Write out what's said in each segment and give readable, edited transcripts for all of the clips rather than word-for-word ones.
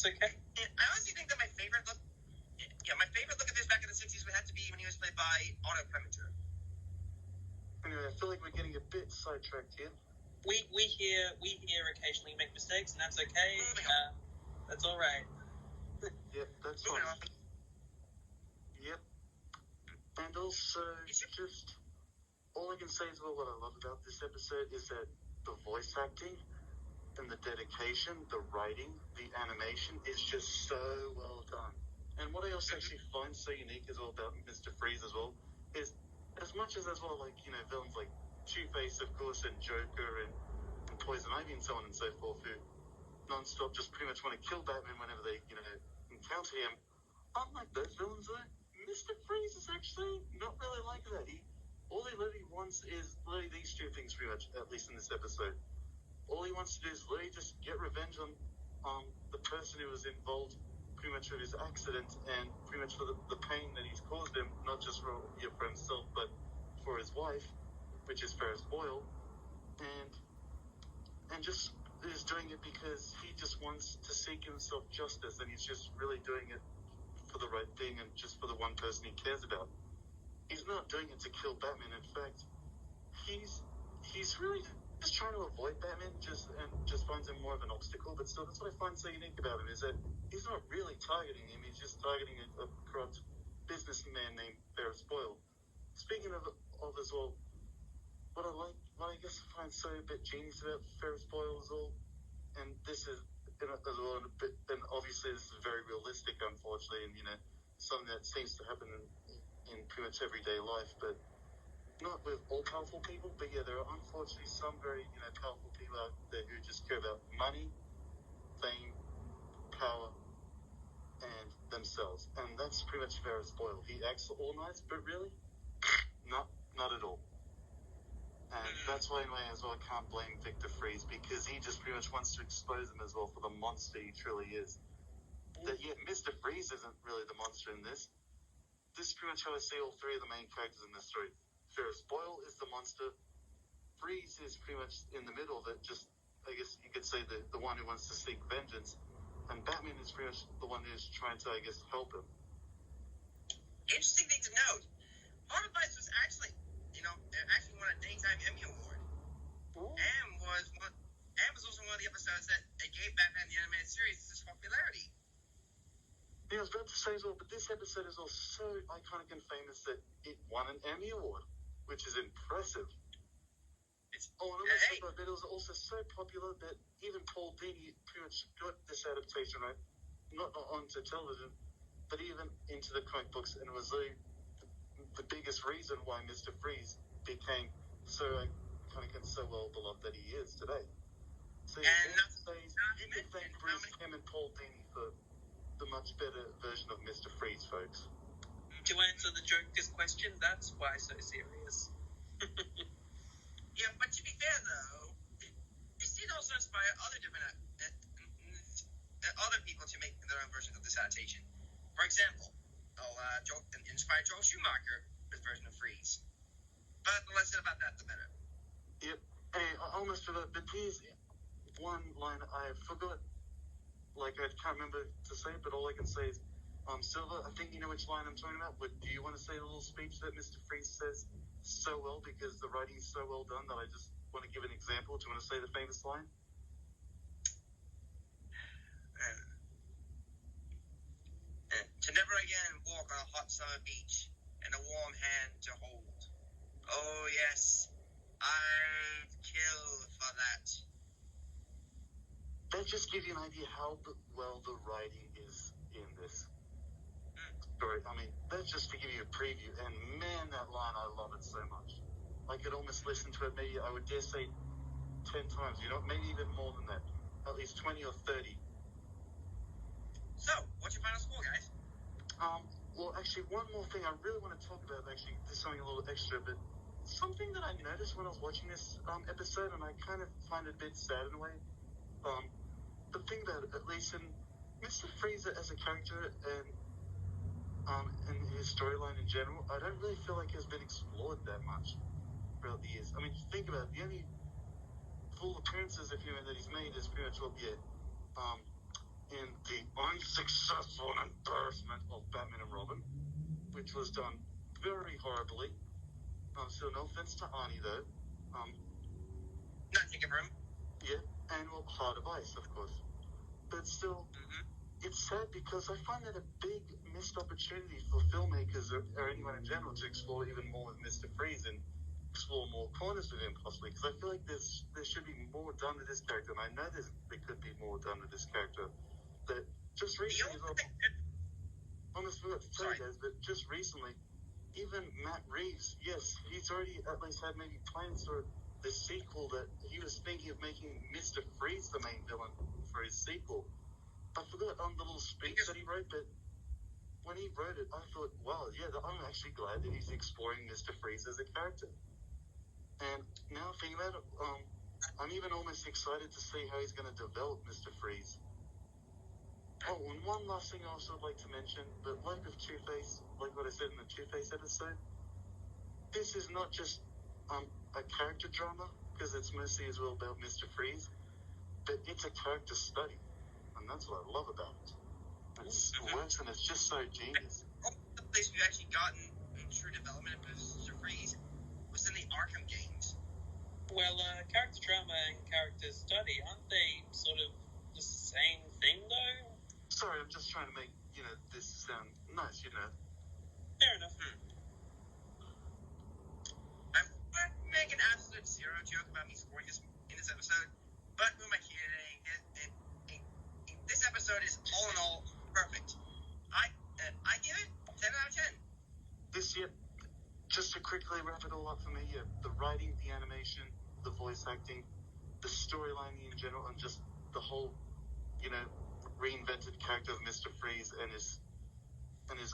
It's okay. And I honestly think that my favorite look at this back in the 60s would have to be when he was played by Otto Preminger. Anyway, I feel like we're getting a bit sidetracked here. We here occasionally make mistakes, and that's okay. That's all right. Yep, that's fine. Yep. And also, just all I can say is, well, what I love about this episode is that the voice acting and the dedication, the writing, the animation is just so well done. And what I also actually find so unique as well about Mr. Freeze as well is, as much as well, like, you know, villains like Two-Face, of course, and Joker and Poison Ivy and so on and so forth, who non-stop just pretty much want to kill Batman whenever they, you know, encounter him. Unlike those villains, though, Mr. Freeze is actually not really like that. All he literally wants is literally these two things, pretty much, at least in this episode. All he wants to do is literally just get revenge on the person who was involved pretty much with his accident and pretty much for the pain that he's caused him, not just for himself, but for his wife, which is Ferris Boyle, and just is doing it because he just wants to seek himself justice, and he's just really doing it for the right thing and just for the one person he cares about. He's not doing it to kill Batman. In fact, he's really just trying to avoid Batman, just finds him more of an obstacle. But still, that's what I find so unique about him, is that he's not really targeting him. He's just targeting a corrupt businessman named Ferris Boyle. Speaking of as well, what I guess I find so a bit genius about Ferris Boyle as well, and this is as well, and obviously this is very realistic, unfortunately, and you know, something that seems to happen in pretty much everyday life, but not with all powerful people. But yeah, there are unfortunately some very, you know, powerful people out there who just care about money, fame, power, and themselves, and that's pretty much Ferris Boyle. He acts all nice, but really, not at all. And that's why, in a way, as well, I can't blame Victor Freeze, because he just pretty much wants to expose him as well for the monster he truly is. That, yeah, Mr. Freeze isn't really the monster in this. This is pretty much how I see all three of the main characters in this story. Ferris Boyle is the monster. Freeze is pretty much in the middle of it, just, I guess you could say, the one who wants to seek vengeance. And Batman is pretty much the one who's trying to, I guess, help him. Interesting thing to note, Hart of Ice was actually won a Daytime Emmy Award. And was also one of the episodes that gave Batman the Animated Series its popularity. Yeah, I was about to say as well, but this episode is also so iconic and famous that it won an Emmy Award, which is impressive. But it was also so popular that even Paul Dini pretty much got this adaptation, right? Not onto television, but even into the comic books, and it was the biggest reason why Mr. Freeze became so iconic and so well beloved that he is today. So you can thank Bruce Kim and Paul Dini for the much better version of Mr. Freeze, folks. To answer the Joker's question, that's why so serious. Yeah, but to be fair though, it did also inspire other people to make their own version of this adaptation. For example, inspired Joel Schumacher with his version of Freeze. But the less said about that, the better. Yep. Hey, I almost forgot, but here's one line I forgot. Like, I can't remember to say it, but all I can say is, Silver, I think you know which line I'm talking about, but do you want to say the little speech that Mr. Freeze says so well, because the writing is so well done that I just want to give an example? Do you want to say the famous line? To never again walk on a hot summer beach and a warm hand to hold. Oh yes, I'd kill for that. That just gives you an idea how well the writing is in this story. I mean, that's just to give you a preview, and man, that line, I love it so much. I could almost listen to it, maybe, I would dare say 10 times, maybe even more than that. At least 20 or 30. So, what's your final score, guys? Well, actually, one more thing I really want to talk about, actually, this is something a little extra, but something that I noticed when I was watching this episode, and I kind of find it a bit sad in a way. The thing about it, at least in Mr. Freeze as a character and his storyline in general, I don't really feel like it has been explored that much throughout the years. I mean, think about it, the only full appearances of him that he's made is pretty much in the unsuccessful embarrassment of Batman and Robin, which was done very horribly. So no offense to Arnie, though. Not taking for him. Yeah, and well, Hart of Ice, of course. But still, it's sad because I find that a big missed opportunity for filmmakers or anyone in general to explore even more with Mr. Freeze and explore more corners with him, possibly. Because I feel like there should be more done with this character, and I know there could be more done with this character. But just recently, almost forgot to tell you guys, but just recently, even Matt Reeves, yes, he's already at least had maybe plans for the sequel that he was thinking of making Mr. Freeze the main villain for his sequel. I forgot on the little speech that he wrote, but when he wrote it, I thought, wow, yeah, I'm actually glad that he's exploring Mr. Freeze as a character. And now thinking about it, I'm even almost excited to see how he's going to develop Mr. Freeze. Oh, and one last thing I also would like to mention, but like with Two-Face, like what I said in the Two-Face episode, this is not just a character drama, because it's mostly as well about Mr. Freeze, but it's a character study, and that's what I love about it. It works, and it's just so genius. The place we've actually gotten in true development of Mr. Freeze was in the Arkham games. Well, character drama and character study, aren't they sort of the same thing, though? Sorry, I'm just trying to make, this sound nice, Fair enough. I'm going to make an absolute zero joke about me scoring this in this episode, but who am I kidding? This episode is all in all perfect. I give it 10 out of 10. This year, just to quickly wrap it all up for me, the writing, the animation, the voice acting, the storyline in general, and just the whole, reinvented character of Mr. Freeze and his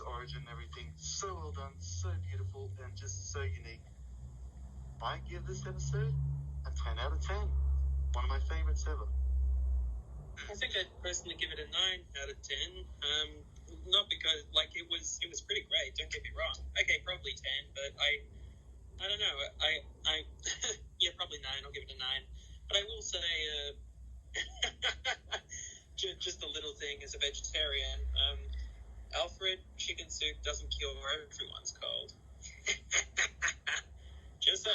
origin and everything. So well done, so beautiful, and just so unique. I give this episode a 10 out of 10. One of my favorites ever. I think I'd personally give it a 9 out of 10. Not because, it was pretty great, don't get me wrong. Okay, probably 10, but I don't know. I yeah, probably 9. I'll give it a 9. But I will say, just a little thing as a vegetarian, Alfred chicken soup doesn't cure everyone's cold. Just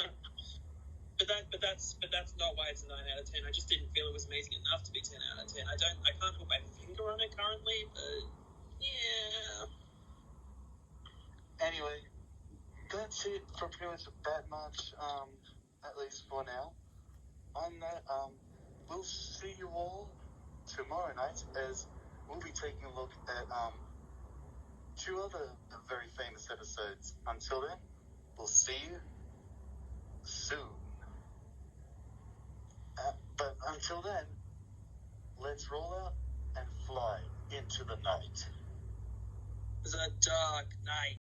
but that's not why it's a 9 out of 10. I just didn't feel it was amazing enough to be 10 out of 10. I can't put my finger on it currently, but yeah. Anyway, that's it for pretty much that much, at least for now. On that, we'll see you all tomorrow night as we'll be taking a look at 2 other very famous episodes. Until then, we'll see you soon. But until then, let's roll out and fly into the night. It was a dark night.